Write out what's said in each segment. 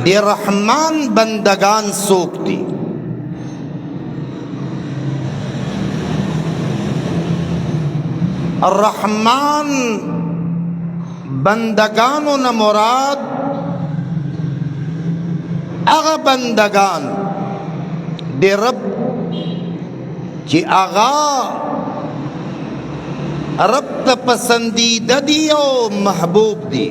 دی رحمان بندگان سوک دی؟ الرحمن بندگانو نه مراد اغا بندگان دی رب چی اغا رب تا پسندیدہ دی او محبوب دی.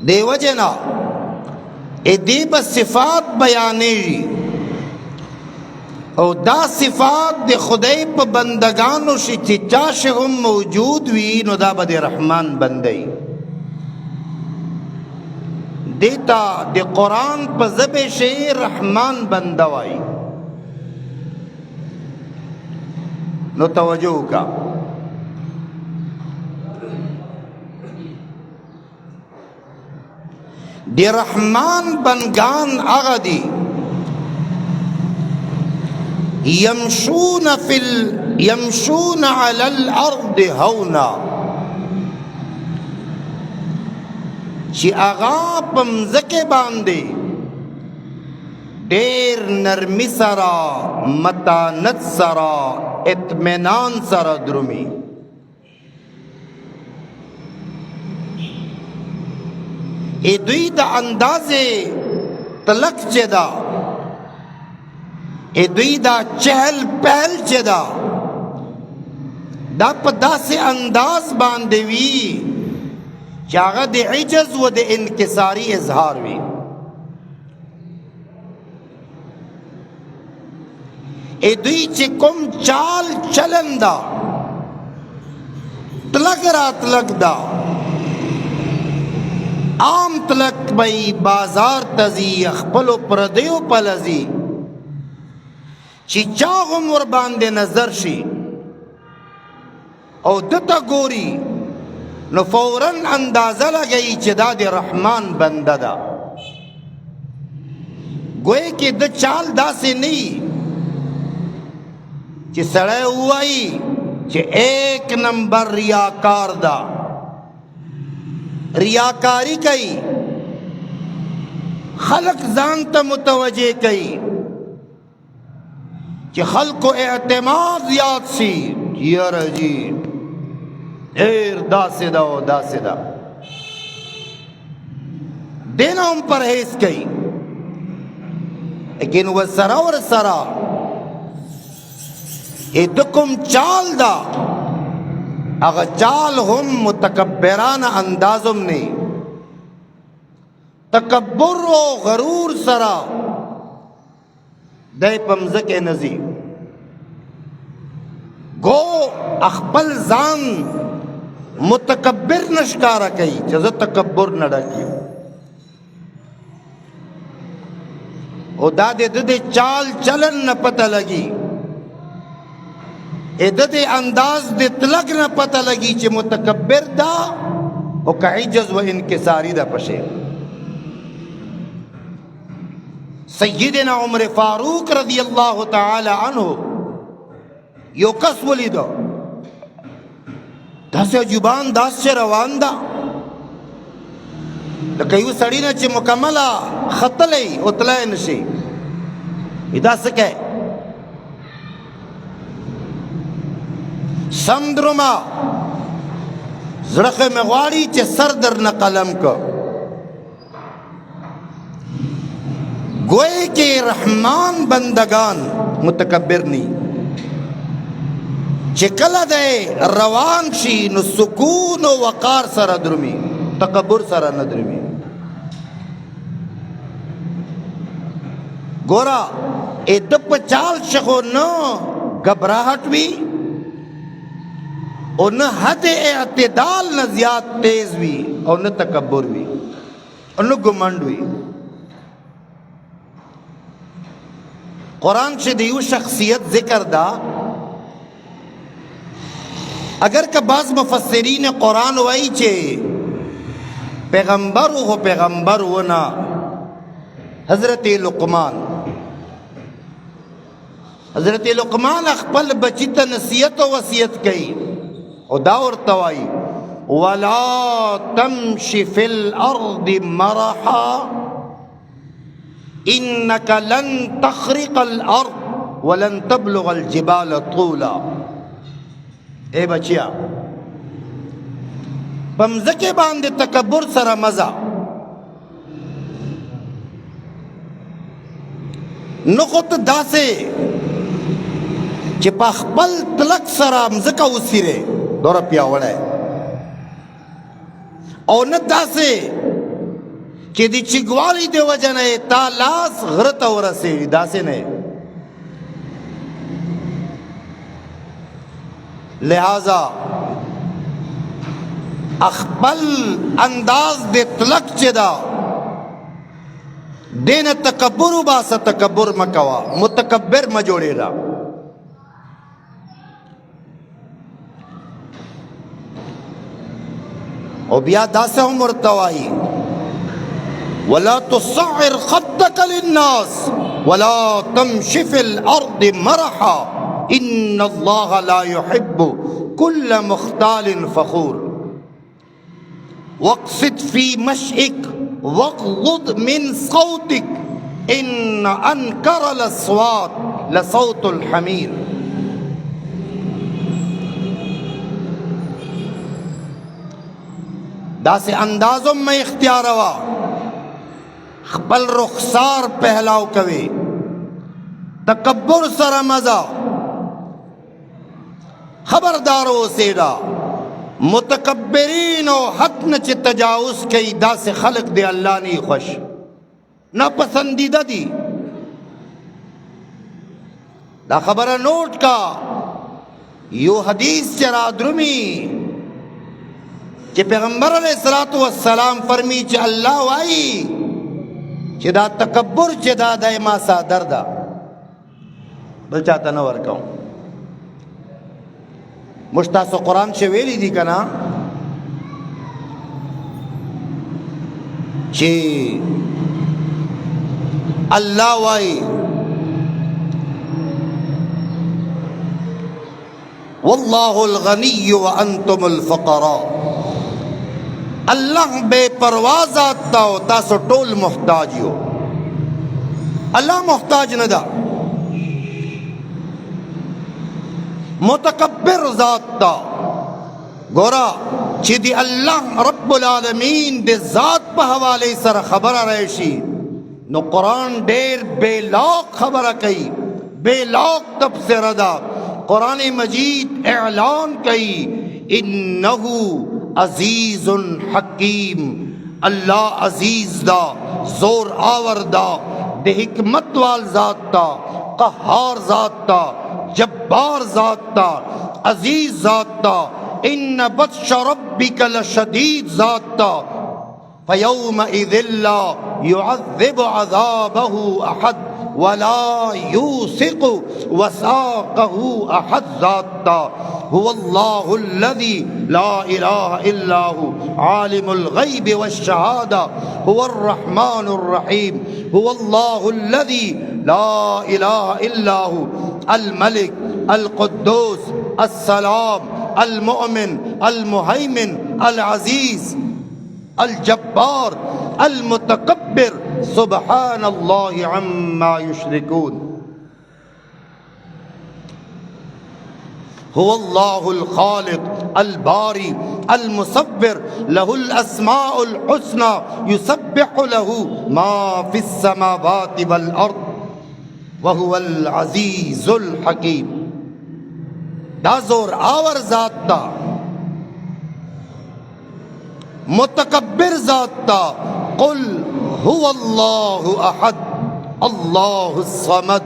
دی وجنا دی با صفات بیانے جی او دا صفات دی خدای پا بندگانو شی چی چاش هم موجود وی نو دا با دی رحمان بندی. دیتا دی قرآن پا زب شی رحمان بندوائی. نو توجہ کا دی رحمان بنگان آغا دی یمشون علی الارض ہونا چی آغا پمزک باندے دیر نرمی سرا متانت سرا اطمینان سرا درمی. ای دوی دا انداز تلک چه دا ای دوی دا چہل پہل چه دا دا پا دا سے انداز باندوی چاگا دی عجز و دی انکساری اظہار وی. ای دوی چه کم چال چلن دا تلک را تلک دا عام تلک بی بازار تزی اخپلو پردیو پلزی چی چاغم ور باندے نظر شی او دتا گوری نو فوراً اندازہ لگئی چی دا دی رحمان بندہ دا. گوئے کہ دا چال دا سے نہیں چی سڑے ہوائی چی ایک نمبر ریاکار دا ریاکاری کئی خلق زانتا متوجہ کئی چی خلق کو اعتماد یاد سی یار جی ایر دا سے دا و دا سے دا دینا ہم پرہیز کئی. لیکن وہ سرا اور سرا ای دکم چال دا اگا چال ہم متکبران اندازم نہیں تکبر و غرور سرا دے پمزک نزی گو اخبل زان متکبر نشکارا کئی چیزا تکبر نڈا کیو او دا دے چال چلن نہ پتہ لگی ادت انداز دے تلگ نہ پتہ لگی چی متکبر دا او کا عجز و انکساری دا پشے. سیدنا عمر فاروق رضی اللہ تعالی عنہ یو کس ولی دا دا سے جبان داس سے روان دا لکیو سڑینا چی مکملا خطلے اتلائے نشی ادا سکے سمدرما زرق مغواری چه سر در نقلم کو گوئے کہ رحمان بندگان متکبر نہیں چه کلا دے روان شی نو سکون و وقار سر درمی تکبر سر ندرمی. گورا اے دپ چال شخو نو گبراہٹ بھی اور نہ حد اعتدال نہ زیاد تیز بھی اور نہ تکبر بھی اور نہ گمنڈ بھی. قرآن سے دیو شخصیت ذکر دا اگر کہ بعض مفسرین قرآن وائی چھے پیغمبر ہو پیغمبر ہونا حضرت لقمان اخپل بچی تا نصیحت و وصیت کئی او دا ورتوائی वला तमशी फिल अर्दि मरहा इन्नका लन तखरिकल अर्द वलन तबलुगल जिबाल तूला। ए बचिया, पमज़के बांधे तकब्बुर सरा मजा नुक़त दासे कि पखपल तलक सरा मज़का उसिरे दौरा पियावड़ा है और न दासे कि दी चिगवाली दे वजन है तालास गरत और से दासे ने। लिहाजा अखबल अंदाज दे तलक चेदा देन तकब्बुर बासा तकब्बुर मकवा मुतकब्बिर मजोड़ेरा। और बिया दासा मुर्तवाई वला तुस्सिर खद्दक लिन्नास वला तमशी फिल अर्दि मरहा इन्नल्लाह ला युहिब्बु कुल्ल मुख्तालिन फखूर वक़्सिद फी मश्इक वग़्ज़ुद मिन सौतिक इन्न अनकरल अस्वात लसौतुल हमीर। दासे अंदाज़ों में इख्तियार हुआ खपल रुखसार पहलाव कवे तकब्बुर सरा मजा खबरदारो सेरा मुतकब्बिरीन और हद न च तजाउज़ कई दासे खलक दे अल्लाह नहीं खुश ना पसंदीदा दी। दा खबर नोट का यो हदीस चरा द्रुमी कि पैगंबर अलैहिस्सलातु वस्सलाम फरमी च अल्लाह वाई चिदा तकब्बुर चिदा दे मासा दर्दा बल चाहता न वर्काऊं मुश्तासो कुरान से वेली दी कना चे अल्लाह वाई वल्लाहुल गनिय्यु व अंतुमुल फक़रा। अल्लाह बेपरवाह ज़ात हो तासो टोल मोहताज हो। अल्लाह मोहताज न दा मुतकब्बिर ज़ात ता गोरा चिदी अल्लाह रब्बुल आलमीन दे ज़ात पे हवाले सर खबर रहशी नो कुरान डेर बेलाक खबर कई बेलाक तफसीर दा कुरान मजीद ऐलान कई इन्नहु अजीजुन हकीम। अल्लाह अजीज दा जोर आवर दा दे हिकमत वाल ज़ात ता क़हार ज़ात ता जब्बार ज़ात ता अजीज ज़ात ता इन्न बत्श रब्बिका लशदीद ज़ात ता फयौमइज़िन ला युअज़्ज़िबु अज़ाबहु अहद वला यूसिक़ु वसाक़हु अहद ज़ात ता हुवल्लाहुल्लज़ी ला इलाहा इल्ला हु आलिमुल ग़ैबि वश्शहादा हुवर रहमानुर रहीम हुवल्लाहुल्लज़ी ला इलाहा इल्ला हु अल मलिक अल कुद्दूस अस्सलाम अल मुअमिन अल मुहैमिन अल अज़ीज़ अल जब्बार अल मुतकब्बिर सुब्हानल्लाहि अम्मा युश्रिकून। हुवल्लाहुल खालिक अल बारी अल मुसव्विर लहुल अस्माउल हुस्ना युसब्बिहु लहु मा फिस समावाति वल अर्द व हुवल अज़ीज़ुल हकीम। दाज़ोर आवर ज़ात ता मुतकब्बिर ज़ात ता कुल हुवल्लाहु अहद अल्लाहुस समद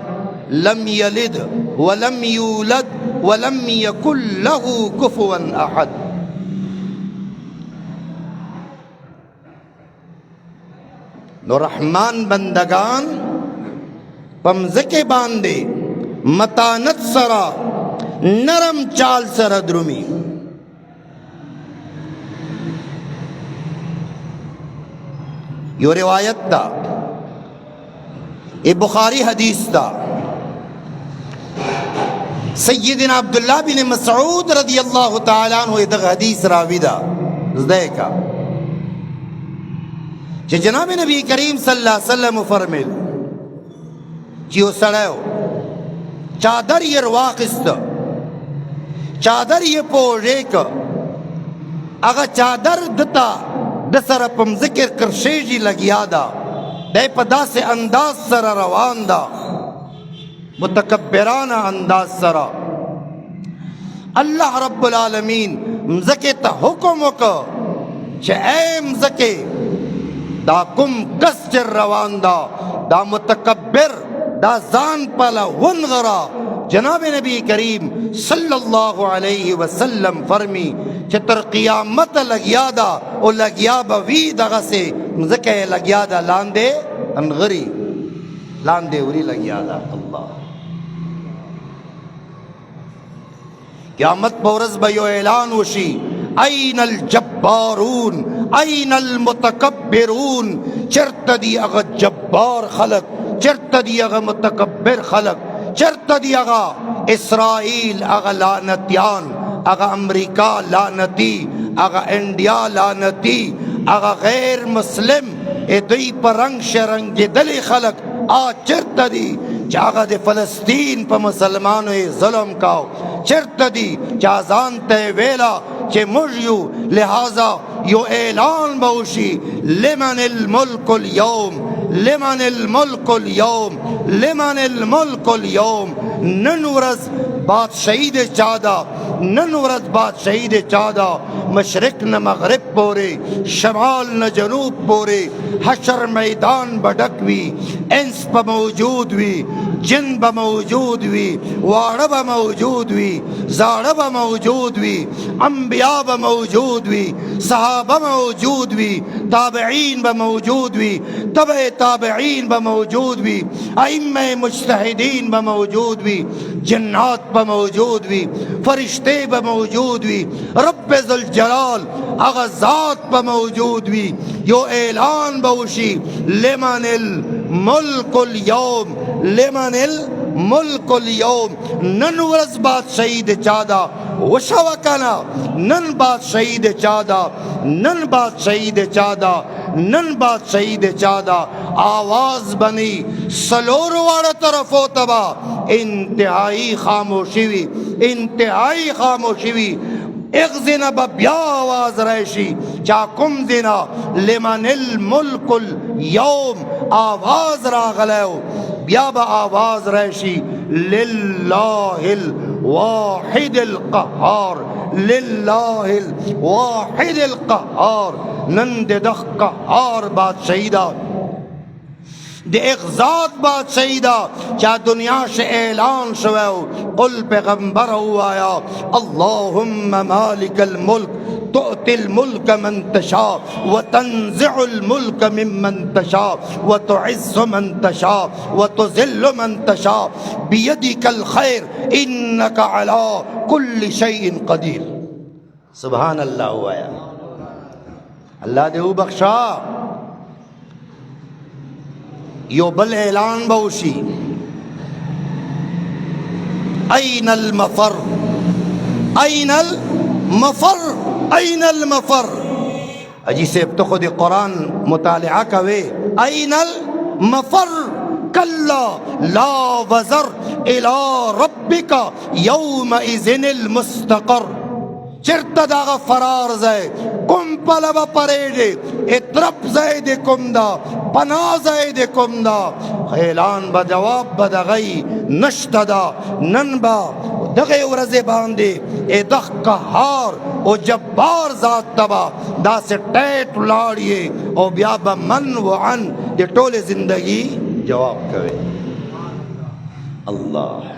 लम यलिद व लम यूलद व लम यकुल लहु कुफुवन अहद। नो रहमान बंदगान पमज़के बांधे मतानत सरा नरम चाल सरा द्रुमी। यो रिवायत था ये बुखारी हदीस था सय्यदना अब्दुल्लाह बिन मसऊद रज़ियल्लाहु ताला अन्हु ये हदीस रावी था। زده کا چې جناب نبی کریم صلی اللہ علیہ وسلم فرمیل چې یو سړی چادر یې رواخیسته چادر یې پوژې که هغه چادر دته د سره په مځکې کرشیږي لګیا ده دی په داسې انداز سره روان ده متکبرانه انداز سره الله رب العالمین مځکې ته حکم وکړه چې ای مځکې دا کوم کس چې روان ده دا متکبر دا ځان پله ونغره جناب نبی کریم صلی اللہ علیہ وسلم فرمی چې تر قیامت لګیا دا او لګیا به وي دغه سه مځکه لګیا دا لاندې انغری لاندې وری لګیا دا الله قیامت په ورځ به یو اعلان وشي این الجبارون این المتکبرون چرته دی هغه جبار خلق چرته دی هغه متکبر خلق چرته دی هغه اسرائیل هغه لعنتیان هغه امریکا لعنتی هغه انډیا لعنتی هغه غیر مسلم دوی په رنگ شرنګېدلي خلق چرته دی چې هغه د فلسطین په مسلمانو ظلم کاو چرته دی چې ځان ته ویلا چې موږ یو لہذا یو اعلان به وشي لمن الملک اليوم لمن الملک اليوم لمن الملک اليوم نن ورځ بادشاہی د چا ده نن ورځ بادشاہی د چا ده مشرق نه مغرب پورې شمال نه جنوب پورې حشر میدان به ډک وي انس به موجود وي جن به موجود وي واړه به موجود وي زاړه به موجود وي انبیا به موجود وي صحابه موجود وي تابعین به موجود وي تبع تابعین به موجود وي ائمه مجتهدین به موجود وي جنات به موجود وي فرشتے به موجود وي رب ذوالجلال هغه ذات به موجود وي یو اعلان به وشي لمن الملک اليوم لمن الملک اليوم نن ورځ بادشاہی د چا ده وشوه کنه نن بادشاہی د چا ده نن بادشاہی د چا ده نن بادشاہی د چا ده آواز بنی سلور واړه طرفو تبا انتہائی خاموشی وی انتہائی خاموشی وی اغزنا با بیا آواز رہشی چا کم زنا لمن الملک اليوم آواز راغلیو بیا با آواز رہشی للہ الواحد القہار للہ الواحد القہار نند دخ قہار بادشاہی دا دے اغزاد بادشاہی دا چا دنیا سے اعلان شویو قل پیغمبر ہوایا اللہم مالک الملک تؤتی الملک من تشاء وتنزع الملک ممن تشاء وتعز من تشاء وتذل من تشاء بیدک الخیر انک علی کل شیء قدیر سبحان اللہ ہوایا اللہ دے بخشا یو بل اعلان بوشی این المفر این المفر این المفر اجی سے تو خود قرآن مطالعہ کوئے این المفر کلا لا وزر الى ربک یومئذ المستقر چرتا داغا فرار زائے کم پلبا پریڈے اترپ زائد کم دا پنا زائد کم دا خیلان با جواب با دغی نشت دا نن با دغی ورز باندے اے دخ قہار او جبار ذات تبا دا سے ٹیٹ لاڑیے او بیابا من و عن دے ٹول زندگی جواب کوئے اللہ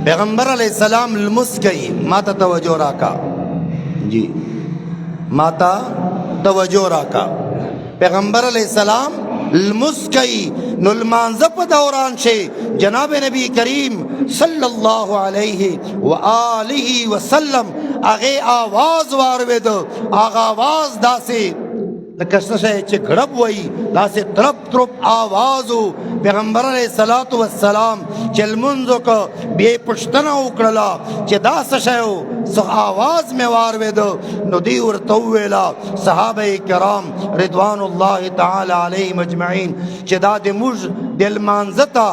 پیغمبر علیہ السلام لمس گئی ماتا توجہ راکا جی ماتا توجہ راکا پیغمبر علیہ السلام لمس گئی نلمانزہ پا دوران شے جناب نبی کریم صلی اللہ علیہ وآلہ وسلم اغی آواز واروے دو آغا آواز دا سے لکه څه شی چې غړب وایي داسې ترپ ترپ آواز و. پیغمبر علیه الصلاة والسلام چې لمونځ وکړ بیا یې پوښتنه وکړله چې دا څه شی و، څه آواز مې واورېده. نو دوی ورته وویله صحابه کرام رضوان الله تعالی علیهم اجمعین چې دا د موږ د لمانځه ته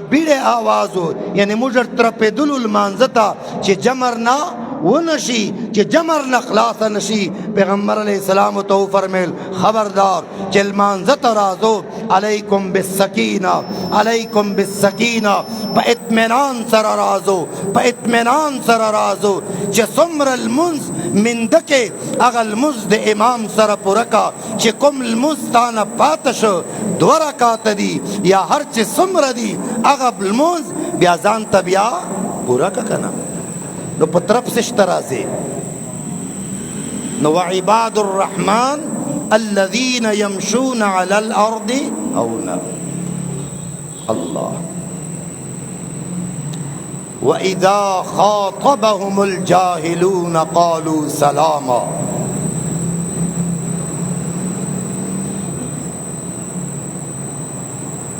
بیړې آواز و، یعنې موږ ترپېدلو لمانځه ته چې جمر نه ونشي، چې جمر نه خلاصه نشي. پیغمبر علیه السلام ته وفرمیل خبردار چې لمانځه ته راځو علیکم بالسکینه، علیکم بالسکینه، په اطمینان سره راځو، په اطمینان سره راځو چې څومره لمونځ منده کې هغه لمونځ د امام سره پوره کا، چې کوم لمونځ تا نه پاته شو 2 رکعاته دي یا هر چې څومره دي هغه لمونځ بیا ځان ته بیا پوره کا که نه. نو په طرف سشته راځي. نو وعباد الرحمن الذين يمشون على الارض هونا. الله واذا خاطبهم الجاهلون قالوا سلاما.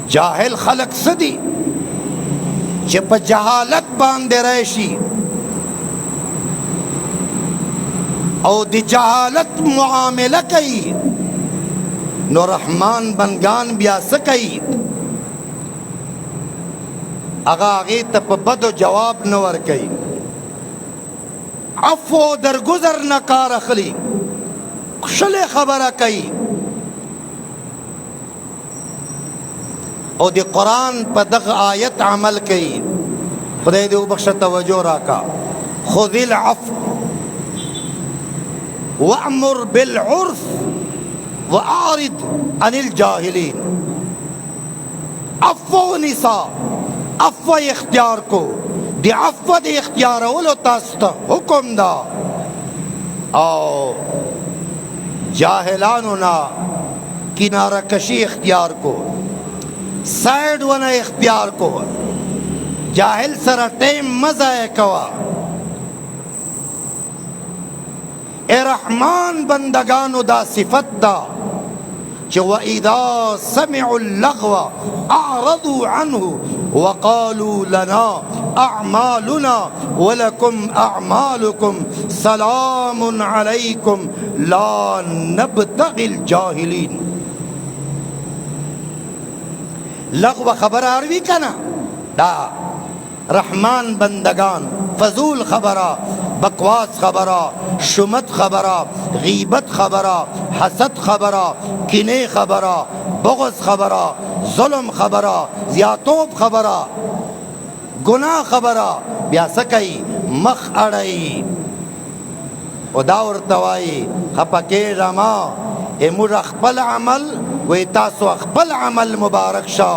جاهل خلق سدي چې په جهالت باندې راشي او د جهالت معامله کوي، نو رحمان بنگان بیا څه کوي؟ هغه هغې ته په بدو جواب نه ورکوي، عفو او درګذر نه کار اخلي، ښکلې خبره کوي. او د قرآن په دغه آیت عمل کوي. خدای دې وبخښه توجه راکا. خذ العفو وأمر بالعرف وأعرض عن الجاهلين. عفو نساء، عفو اختیار کو، دی عفو دی اختیار اولو تاستا حکم دا. او جاہلانو نا کنارہ کشی اختیار کو، سائڈ ونا اختیار کو، جاہل سر ٹیم مزہ کوا. اے رحمان بندگانو دا صفت دا چې وَإِذَا سَمِعُوا اللَّغْوَ أَعْرَضُوا عَنْهُ وَقَالُوا لَنَا أَعْمَالُنَا وَلَكُمْ أَعْمَالُكُمْ سَلَامٌ عَلَيْكُمْ لَا نَبْتَغِي الْجَاهِلِينَ. لغو خبر آروی کنا دا رحمان بندگان فضول خبرہ، بکواس خبرہ، شمت خبرہ، غیبت خبرہ، حسد خبرہ، کینے خبرہ، بغض خبرہ، ظلم خبرہ، زیاتوب خبرہ، گناہ خبرہ، بیا سکی مخ اڑائی او داور توائی خپکے رما اے مر اخپل عمل وی تاسو اخپل عمل مبارک شا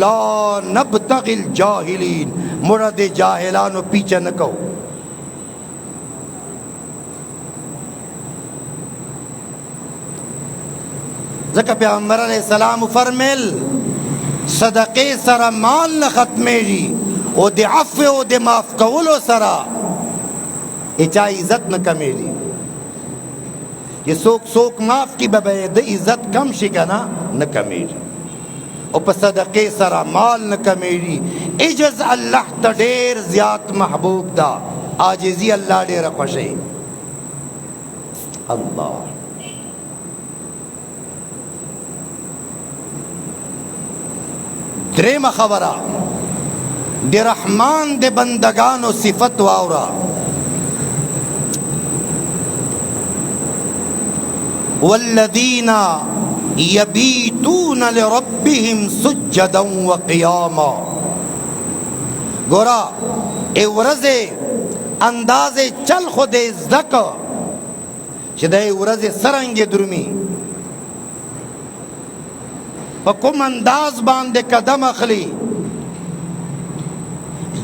لا نبتغی الجاہلین، مرد جاہلانو پیچھے نکو. ځکه پیغمبر علیہ السلام فرمیل صدقې سره مال نه ختمیږي او د عفو او د معاف کولو سره چا عزت نه کمیږي. چې څوک څوک معاف کی به د عزت کم شي که نه کمیږي. او په صدقې سره مال نه کمیږي. عجز الله ته ډېر زیات محبوب ده، عاجزي الله ډېره خوښوي. الله دریم خبره د رحمان د بندگانو صفت واورا. والذین یبیتون لربهم سجدا وقیاما. گورا ای ورځې انداز چل خود زدکا چې د ای ورځې څرنګه درومي، په کوم انداز باندې قدم اخلي،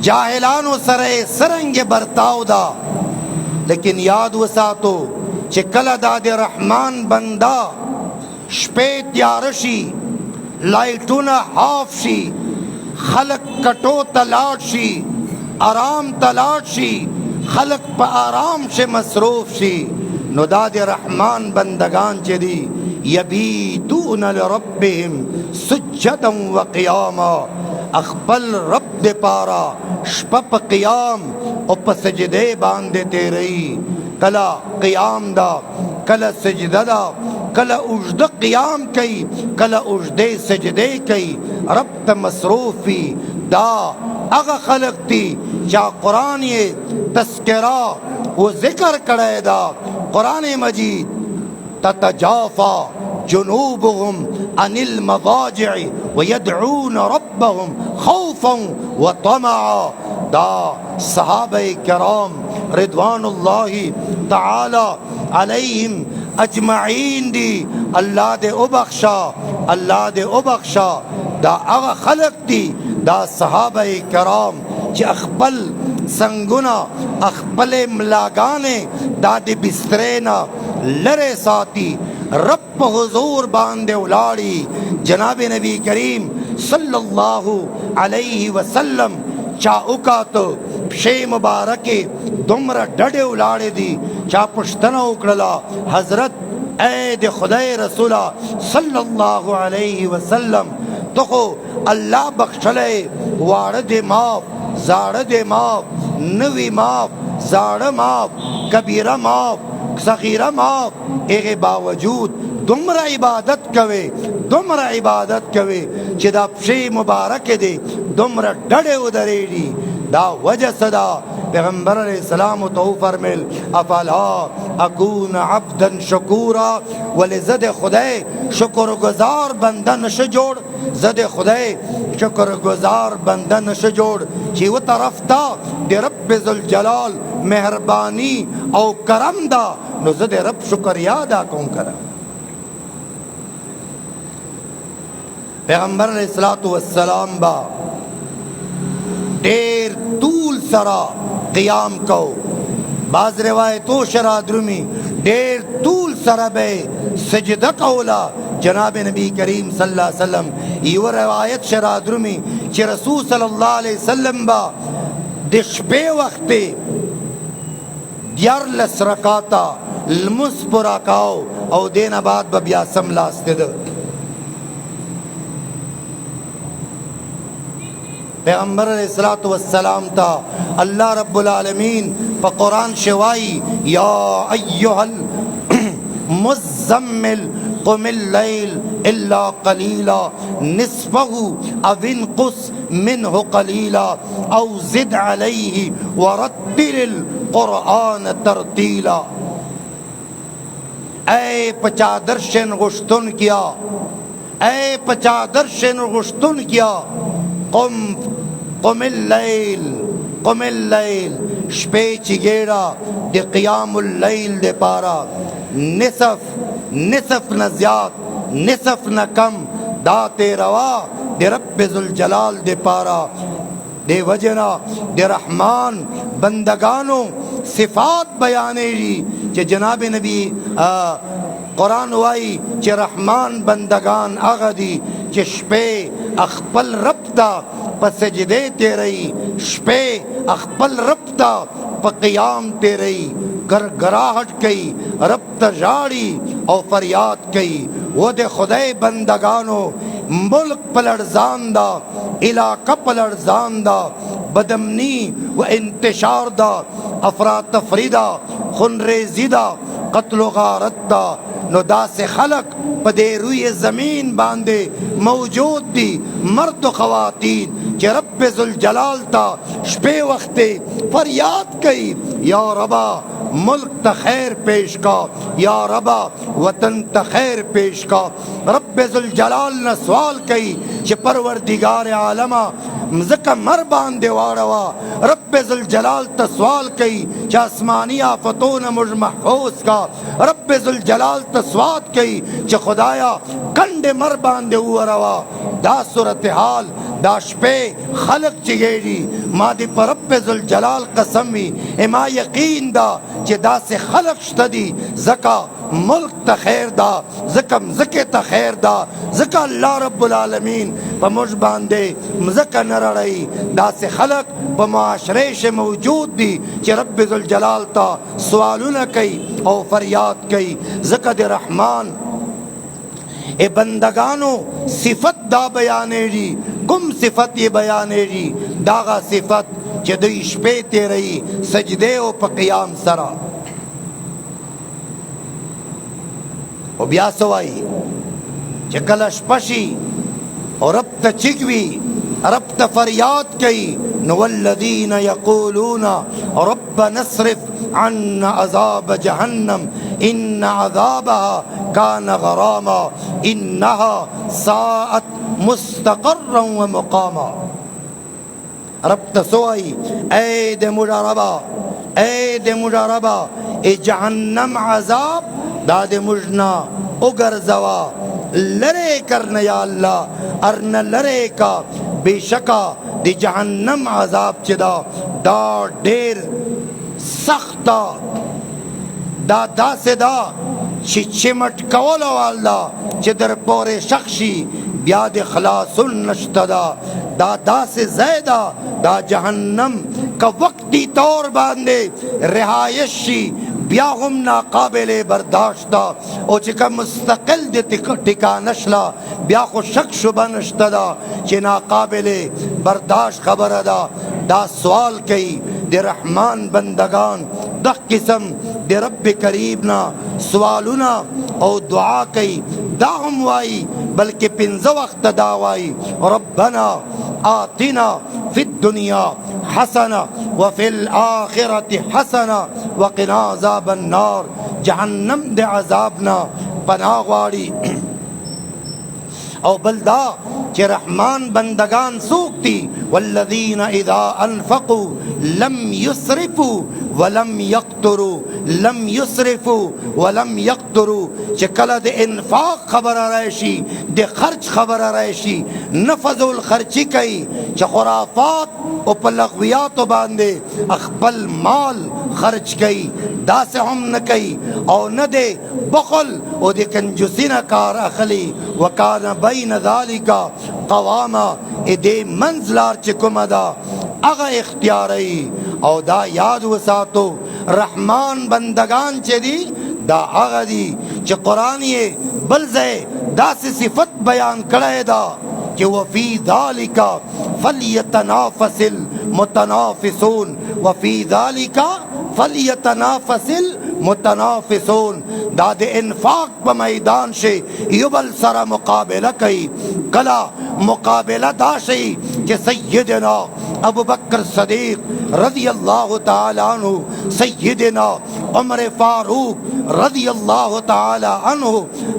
جاہلانو سره څرنګه برتاو دا. لیکن یاد وساتو چې کله دا د رحمان بندا شپې تیار شي، لایټونه حاف شي، خلق کټو تلاړ شي، آرام تلاړ شي، خلق په آرام سے مصروف شي، نو دا د رحمان بندگان چې دي یبیتون لربهم سجدا وقیاما اخبل رب د پارا شپه په قیام او په سجده باندې تیری کلا قیام دا کلا سجده دا کلا اوږده قیام کوي کلا اوږده سجده کوي رب ته مصروفي دا هغه خلق دي چې قرآن یې تذکرہ و ذکر کړی دا قرآن مجید تتجافى جنوبهم عن المضاجع ويدعون ربهم خوفا وطمعا دا صحابہ کرام رضوان اللہ تعالی علیہم اجمعین دی اللہ دے ابخشا اللہ دے ابخشا دا اغا خلق دی دا صحابہ کرام چې خپل سنگنا خپل ملاگانے دا دی بسترینا لرے ساتھی رب حضور باندے اولاری جناب نبی کریم صلی اللہ علیہ وسلم چاہوکا تو شے مبارکے دمرا ڈڑے اولارے دی چا پشتنا اکڑلا حضرت اے دے خدای رسولہ صلی اللہ علیہ وسلم تو خو اللہ بخشلے وارد ماف زارد ماف نوی ماف زارد ماف کبیرہ ماف صغیرہ ماف اے باوجود دمرا عبادت کوے چې دا پشی مبارک دے دمرا ڈڑے ادریڑی دا وجہ صدا پیغمبر علیہ السلام تو فرمیل افلا اکون عبدا شکورا ولی زد خدای شکر گزار بندہ نش جوڑ زد خدای شکر گزار بندہ نش جوڑ چی و طرف تا دی رب ذوالجلال مہربانی او کرم دا نو زد رب شکر یادا کون کرم پیغمبر علیہ السلام با دیر طول سرا قیام کو بعض روایتوں شرح درمی دیر طول سرا بے سجدہ کولا جناب نبی کریم صلی اللہ علیہ وسلم یہ روایت شرح درمی کہ رسول صلی اللہ علیہ وسلم با دش پہ وقت دیار لس رکاتا لمس پورا کاؤ او دین بعد ببیاسم لاستے دو پیغمبر علیہ السلام تا اللہ رب العالمین پا قرآن شوائی یا ایوہ المزمل قم اللیل الا قلیلا نصفہ او انقص منہ قلیلا او زد علیہ ورتل القرآن ترتیلا اے پچادرشن غشتن کیا اے پچادرشن غشتن کیا قم اللیل شپے چگیڑا دی قیام اللیل دے پارا نصف نہ زیاد نصف نہ کم دا تے روا دی رب ذوالجلال دے پارا دے وجنا دے رحمان بندگانوں صفات بیانے جی کہ جناب نبی قرآن وائی کہ رحمان بندگان آغدی کہ شپے اخپل ربتا پا سجدے تیرئی شپے اخپل ربتا پا قیام تیرئی گراہٹ کئی ربتا جاڑی او فریاد کئی وہ دے خدای بندگانو ملک پلڑزان دا علاقہ پلڑزان دا بدمنی و انتشار دا افراد تفریدہ خنریزی دا قتل و غارت دا نو دا سے خلق پدے روی زمین باندے موجود دی مرد و خواتین کہ رب ذوالجلال تا شپے وقتے فریاد کئی یا ربا ملک تا خیر پیش کا یا ربا وطن تا خیر پیش کا رب ذوالجلال نے سوال کئی کہ پروردگار عالمہ مزکا مر باندے واروا رب ذوالجلال تا سوال کئی کہ آسمانی آفتون مجھ محفوظ کا رب ذوالجلال تا سوال کئی کہ خدایا کنڈ مر باندے واروا دا صورتحال دا شپے خلق چگیڑی ما دی پر رب ذوالجلال قسمی اما یقین دا کہ دا سے خلق شتدی زکا ملک تا خیر دا زکا مزکے تا خیر دا زکا اللہ رب العالمین پا مجھ باندے مزکا نرڑی دا سے خلق پا معاشرے سے موجود دی چی رب ذوالجلال تا سوالونا کئی او فریاد کئی زکا دی رحمان اے بندگانو صفت دا بیانے جی کم صفت یہ بیانے جی داغا صفت چی دوی شپیتے رہی سجدے او پا قیام سرا او بیا سوائی چی کلش پشی اور رب تا چگوی رب تا فریاد کئی نو الذین یقولون رب نصرف عنا عذاب جہنم ان عذابها کان غراما انها ساعت مستقرا و مقاما رب تسوائی اے دے مجربہ اے دے مجربہ اے جہنم عذاب دا دے مجنا اگر زوا لرے کرنا یا اللہ ارنا لرے کا بے شکا دی جہنم عذاب چدا دا دیر سختا دا سے دا چی چمٹ کولو واللہ چی در پورے شخشی بیاد خلاصن نشتدا دا سے زیدہ دا جہنم کا وقتی طور باندے رہائشی بیا ہم ناقابل برداشتا او چکا مستقل دے ٹکانشلا بیا خو شک شبہ نشتدا چی ناقابل برداشت خبر دا سوال کئی دے رحمان بندگان دخ قسم دے رب قریبنا سوالنا او دعا کئی دا ہم وائی بلکہ پنز وقت دا وائی ربنا آتنا فی الدنیا حسنا وفی الآخرت حسنا وقنا عذاب النار جہنم دے عذابنا پناہ غاری او بلدا کہ رحمان بندگان سوکتی والذین اذا انفقوا لم يسرفوا ولم يقتروا لم يسرفوا ولم يقتروا چکل دے انفاق خبر رائشی دے خرچ خبر رائشی نفذ الخرچی کئی چا خرافات او پلغویات باندے اخبل مال خرچ کئی دا سے ہم نکئی او ندے بخل او دے کنجسی نکار اخلی وکان بین ذالکا قواما دے منزلار چکم دا اغا اختیاری او دا یاد وساتو رحمان بندگان چے دی دا اغا دی چے قرآنی بلزے دا سے صفت بیان کرے دا کہ وفی ذالکا فلیتنافس المتنافسون وفی ذالکا فلیتنافس المتنافسون دا دے انفاق پا میدان شے یبل سر مقابلہ کئی کلا مقابلہ دا شے کہ سیدنا ابو بکر صدیق رضی اللہ تعالی عنہ سیدنا عمر فاروق رضی اللہ تعالی عنہ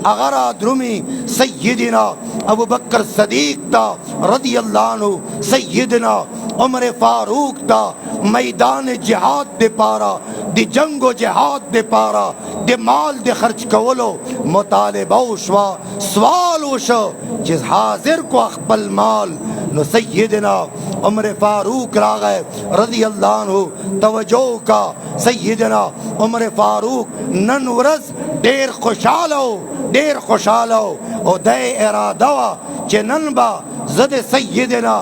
اگر آدرمی سیدنا ابو بکر صدیق تا رضی اللہ عنہ سیدنا عمر فاروق تا میدان جہاد دے پارا دی جنگ و جہاد دے پارا دی مال دے خرچ کولو مطالبہ شوا سوال وشو جس حاضر کو اخبل مال نو سیدنا عمر فاروق راغے رضی اللہ عنہ توجہ کا سیدنا عمر فاروق نن ورز دیر خوشالو او دے ارادوا چے نن با زد سیدنا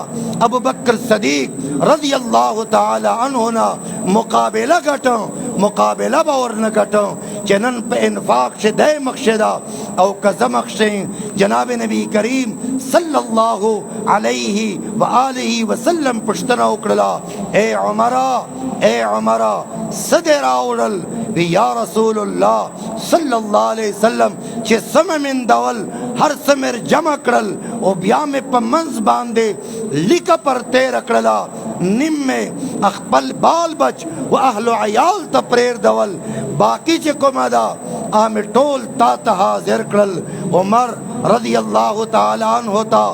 ابو بکر صدیق رضی اللہ تعالی عنہ مقابلہ گٹوں مقابلہ باور نہ گٹوں چنن پہ انفاق سے دے مخشدہ او کزمخشیں جناب نبی کریم صلی اللہ علیہ وآلہ وسلم پشتنا اکڑلا اے عمرہ صدر آوڑل یا رسول اللہ صلی اللہ علیہ وسلم چھ سم من دول ہر سمر جمع کرل او بیام پا منز باندے لکا پر تیر اکڑلا نم میں اخبل بال بچ و اہل و عیال تا پریر دول باقی چھ کمدا آمر ٹول تا حاضر کرل عمر رضی اللہ تعالی عنہ ہوتا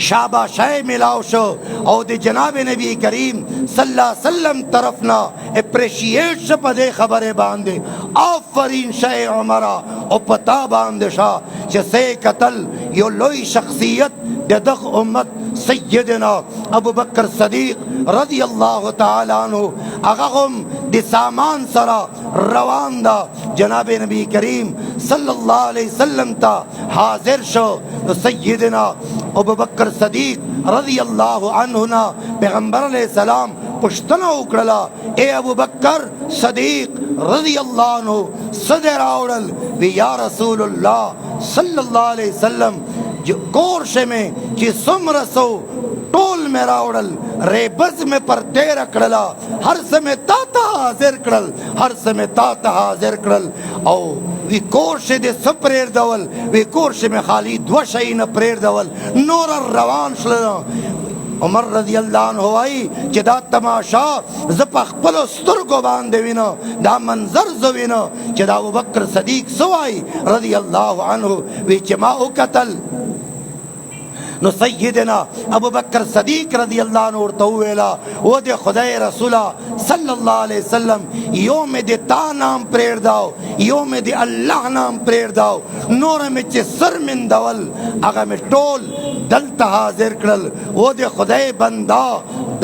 شاباشای ملاو شو او دی جناب نبی کریم صلی اللہ علیہ وسلم طرفنا اپریشیٹ شپا دے خبر باندے آفرین شای عمرہ او پتا باندے شا جسے قتل یو لوی شخصیت دے دخ امت سیدنا ابو بکر صدیق رضی اللہ تعالی عنہ اغاقم دی سامان سرا روان دا जनाब नबी करीम सल्लल्लाहु अलैहि वसल्लम ता हाजिर शो तो सय्यदना अबू बकर सदीक रज़ी अल्लाह अन्हु ना पैगंबर अलैहिस्सलाम पुश्तना उकड़ला ए अबू बकर सदीक रज़ी अल्लाह अन्हु सदे रावड़ल वी या रसूलुल्लाह सल्लल्लाहु अलैहि वसल्लम जो कोर्शे में कि सुमरसो टोल में रावड़ल रेबज में पर तेर कड़ला हर समय ताता हाजिर कड़ल हर समय ताता हाजिर कड़ल औ वी कोर्शे दे सप्रेर दवल वी कोर्शे में खाली द्वशई न प्रेर दवल नोर रवान शलना उमर रज़ी अल्लाह अन्हु आई कि दा तमाशा ज़पा खपलो स्तुर्गो बांधे विनो दा मंजर जो विनो कि दा अबू बकर सदीक सुवाई रज़ी अल्लाह अन्हु वी चमा उकतल नो सय्यदना अबू बकर सदीक रज़ी अल्लाह अन्हु उर्तवेला वो दे खुदाए रसूला सल्लल्लाहु अलैहि वसल्लम यो में दे ता नाम प्रेर दाओ यो में दे अल्लाह नाम प्रेर दाओ नोर में चे सर मिन दवल अगा में टोल दलता हाजिर करल वो दे खुदाए बंदा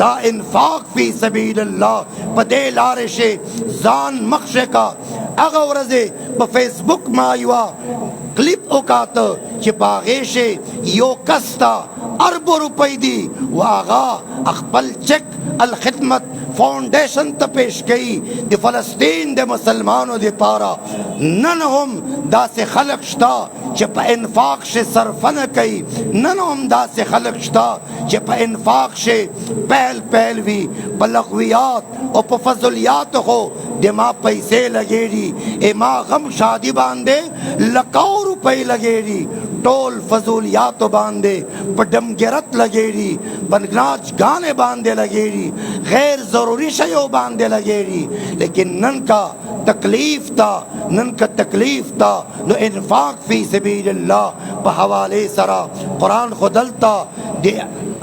दा इन्फाक फी सबीलिल्लाह पदे लारिशे जान मख्शे का अगा वरजे ब फेसबुक में आयुआ क्लिप औकात कि बागेशे यो कस्ता अरबों रुपए दी वागा अखपल चेक अल खिदमत फाउंडेशन त पेश कई दे फलस्तीन दे मुसलमानों दे पारा नन हम दा से खलक शता कि प इन्फाक से सरफन कई नन हम दा से खलक शता कि प इन्फाक से पहल पहलवी बलगवियात और फजलियात हो दिमा पैसे लगेरी ए माँ गम शादी बांधे लकाओ रुपए लगेरी टोल फजूलियात बांधे बडम गिरत लगेरी बननाच गाने बांधे लगेरी गैर जरूरी शयो बांधे लगेरी लेकिन नन का तकलीफ था नन का तकलीफ था नो इन्फाक फी सबीलिल्लाह बहवाले सरा कुरान खुदलता दे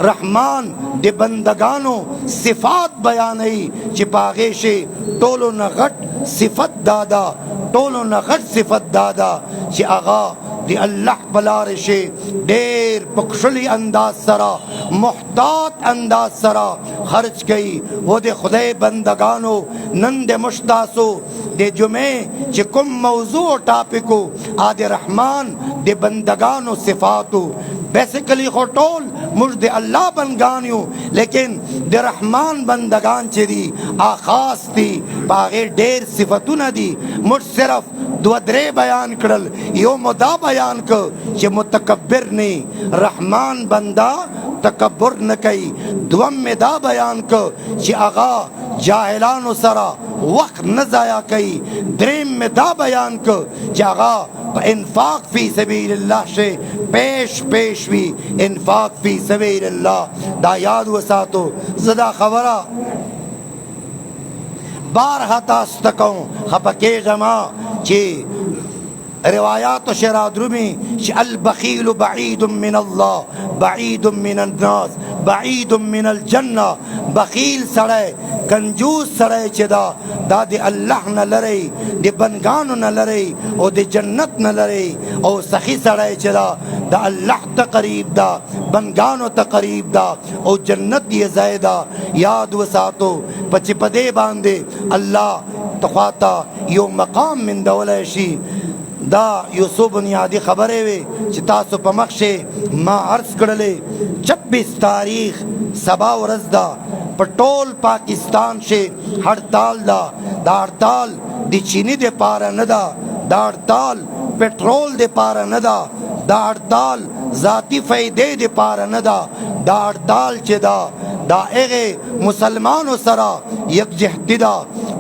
रहमान दे बंदगानो सिफात बयानई चिपागे से टोलो नगट सिफत दादा टोलो नगट सिफत दादा कि आगा दे अल्लाह बलारशे देर बख्शली अंदाज सरा मुहतात अंदाज सरा खर्च कई वो दे खुदे बंदगानो नंद मुश्तासो दे जुमे चिकुम मौजू टॉपिको आदे रहमान दे बंदगानो सिफातु बेसिकली खोटोल मुझ अल्लाह बंदगानियो लेकिन दे रहमान बंदगान चेरी आखास थी बागे डेर सिफतु न दी मुझ सिर्फ दुअद्रे बयान करल यो मुदा बयान को कि मुतकब्बिर ने रहमान बंदा तकब्बुर न कई दुम में दा बयान को कि आगा जाहिलान सरा वक्त न जाया कई द्रेम में दा बयान को कि आगा इन्फाक फी सबीलिल्लाह से पेश पेश भी इन्फाक फी सबीलिल्लाह दा याद वसातो ज़दा खबरा बार हतास तकों खपके जमा ची रिवायात शराद्रुमी अल बखील बईद मिन अल्लाह बईद मिन अन्नास बईद मिन अल जन्ना बखील सड़े कंजूस सड़े चदा दादे अल्लाह न लरे दे बनगान न लरे ओ दे जन्नत न लरे ओ सखी सड़े चदा दा अल्लाह तकरीब दा बनगानो तकरीब दा ओ जन्नत ये ज़ायदा याद वसातो पचे पदे बांधे अल्लाह तख्वाता यो मकाम मिन दौलशी दा यूसुफ बुनियादी खबरें वे चितासु पमक्षे माँ अर्ज करले 26 तारीख सबा वरजदा पटोल पाकिस्तान से हड़ताल दा हड़ताल दी चीनी दे पारा नदा दा हड़ताल पेट्रोल दे पारा नदा दा हड़ताल जाती फ़ायदे दे पारा नदा दा हड़ताल चेदा दा एगे मुसलमानों सरा यकजहतिदा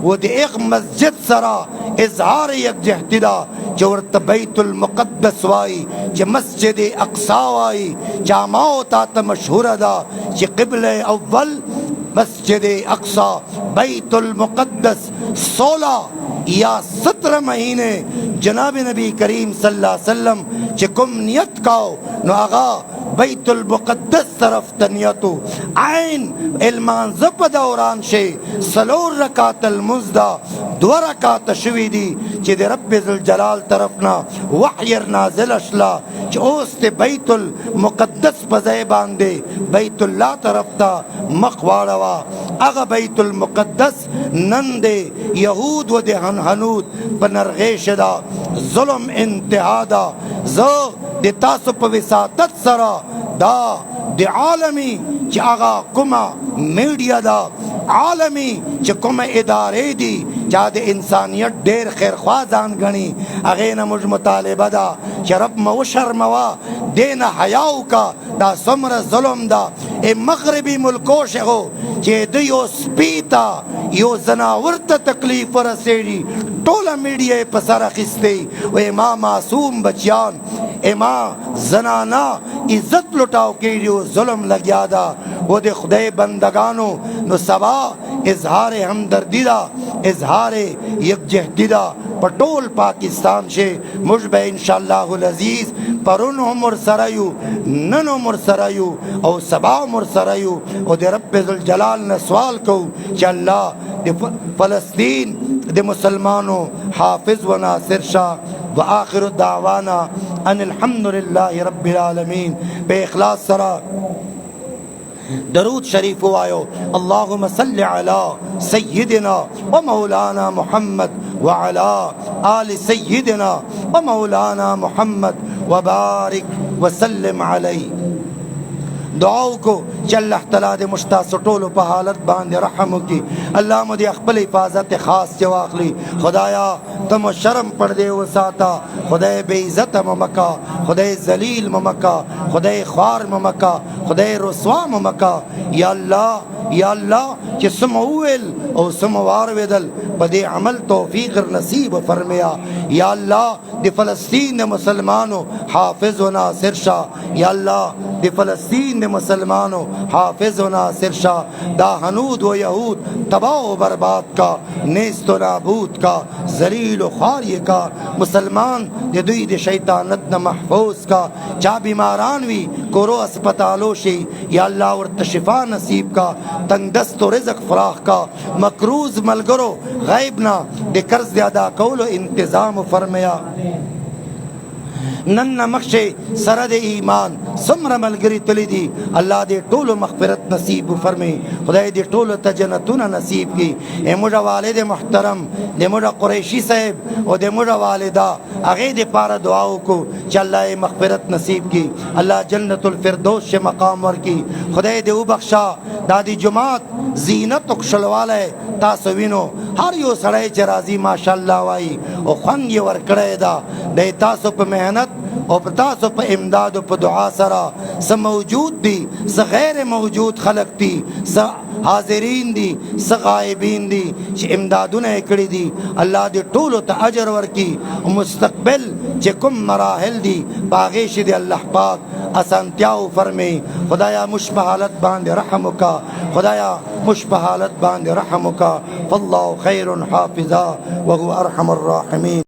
वो दे एक मस्जिद सरा इजहार यकजहतिदा जोरत बैतुल मुक़द्दस वाई च मस्जिद अक़सा वाई जामाओ तात मशहूर दा च क़िबले अव्वल मस्जिद अक़सा बैतुल मुक़द्दस 16 या 17 महीने जनाब नबी करीम सल्लल्लाहु अलैहि वसल्लम च कुम नियत काओ नो आगा बैतुल मुक़द्दस तरफ तनियतु आइन इल्मान ज़प दौरान शे सलोर रकातल मुज़दा 2 रकात शवीदी च दे रब्बे ज़ुल जलाल तरफना वहयर नाज़िल अशला च ओस्ते बैतुल मुक़द्दस पज़े बांधे बैतुल्लाह तरफ ता मखवाड़वा अगा बैतुल मुक़द्दस نن د یهود و د هنود په نرغې شدا ظلم انتها دا زه د تاسو په وساطت سره دا د عالمي چې هغه کومه میډیا دا عالمی چې کومه ادارې دي چا د انسانیت ډېر خیرخوا ځان ګڼي هغې نه موږ مطالبه ده چې رب مه وشرموه دې نه حیا وکړه دا څومره ظلم ده مغربي ملکو شغو چې د یو سپي ته یو زناور ته تکلیف ورسېږي ټوله میډیا یې په سر اخیستی وایي ما معصوم بچیان اما زنانا عزت لٹاو کیږي او ظلم لګیا ده و د خدای بندگانو نو سبا اظهار همدردی دا اظهار یکجهتی دا په ټول پاکستان شه موږ به ان شاء الله العزیز پرون هم ورسره یو نن هم ورسره یو او سبا هم ورسره یو او د رب ذوالجلال نه سوال کوو چې الله د فلسطین د مسلمانو حافظ و ناصر شه وآخر دعوانا ان الحمد لله رب العالمین به اخلاص سره درود شریف وایو اللهم صل علی سیدنا و مولانا محمد وعلى آل سیدنا و مولانا محمد وبارک وسلم علی دعاو کو چې الله تعالی د مشتاق ټولو په حالت باندې رحم وکړي الله مو دې خپل حفاظت خاص چې واخلي خدایا تم شرم پردے وساتا خدای بے عزت ممکا خدای ذلیل ممکا خدای خوار ممکا خدای رسوا ممکا یا اللہ چې سمویل او سموار ودل پدې عمل توفیق نصیب فرمیا یا الله د فلسطین د مسلمانو حافظ و ناصر شاه یا الله د فلسطین د مسلمانو حافظ و ناصر شاه دا هنود و یهود تباہ و برباد کا نیست و نابود کا ذلیل و خواری کا مسلمان د دوی د شیطانت نه محفوظ کا چا بیماران وی کورو اسپتالو شي یا الله ورته شفا نصیب کا تنگ دست و رزق فراخ کا مکروز ملګرو غیب نه د قرض د ادا کولو انتظام فرمایا نن مخشه سره د ایمان سمره ملګری تلی دي الله دې ټولو مغفرت نصیب فرمي خدای دې ټولو ته جنتونه نصیب کی موږ والد محترم د موږ قریشی صاحب او د موږ والده هغه دې پاره دعا وکړو چې الله یې مغفرت نصیب کی الله جنت الفردوس شه مقام ورکی خدای دې وبخشا د دې جماعت زینت او خلواله تاسو وینو هر یو سړی چې راضي ماشاءالله وای او خوند یې ورکړی دا د تاسو په مهنت او تاسو په امداد او په دعا سره سم موجود دي س غیر موجود خلق دي س حاضرین دي س غایبین دي چې امدادونه کړی دي الله دې ټولو ته اجر ورکي او مستقبل چې کوم مراحل دي باغې شه دي الله پاک اسانتیاو فرمي خدایا مشبه حالت باندې رحم وکا خدایا مشبه حالت باندې رحم وکا فالله خير حافظا وهو ارحم الراحمين